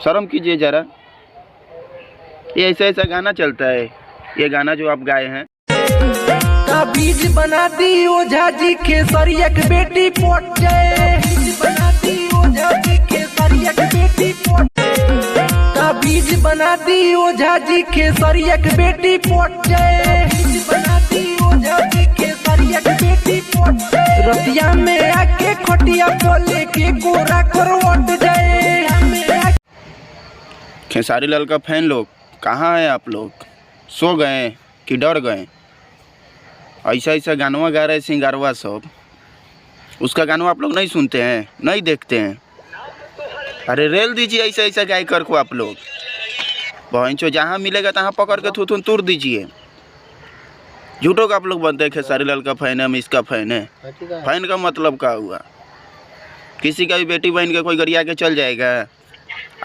शर्म कीजिए ज़रा। ये ऐसा ऐसा गाना चलता है, ये गाना जो आप गाए हैं। बीज बना दी ओझा जी खेसरिया के बेटी पोट जाए, बना दी ओझा जी खेसरिया के बेटी पोट, बीज बना दी ओझा जी खेसरिया के बेटी पोट जाए, बना दी ओझा जी खेसरिया के बेटी पोट, रतिया में आके खटिया बोले के गोरा करवट जाए। खेसारी लाल का फैन लोग कहाँ हैं आप लोग? सो गए कि डर गए? ऐसा ऐसा गानवा गा रहे सिंगारवा सब, उसका गानवा आप लोग नहीं सुनते हैं, नहीं देखते हैं? अरे रेल दीजिए ऐसा ऐसा गायकर को आप लोग। बहनचो जहाँ मिलेगा तहाँ पकड़ के थूथून तोड़ दीजिए। झूठों का आप लोग बनते हैं खेसारी लाल का फैन है, हम इसका फैन है। फैन का मतलब क्या हुआ? किसी का भी बेटी बहन के कोई गरिया के चल जाएगा?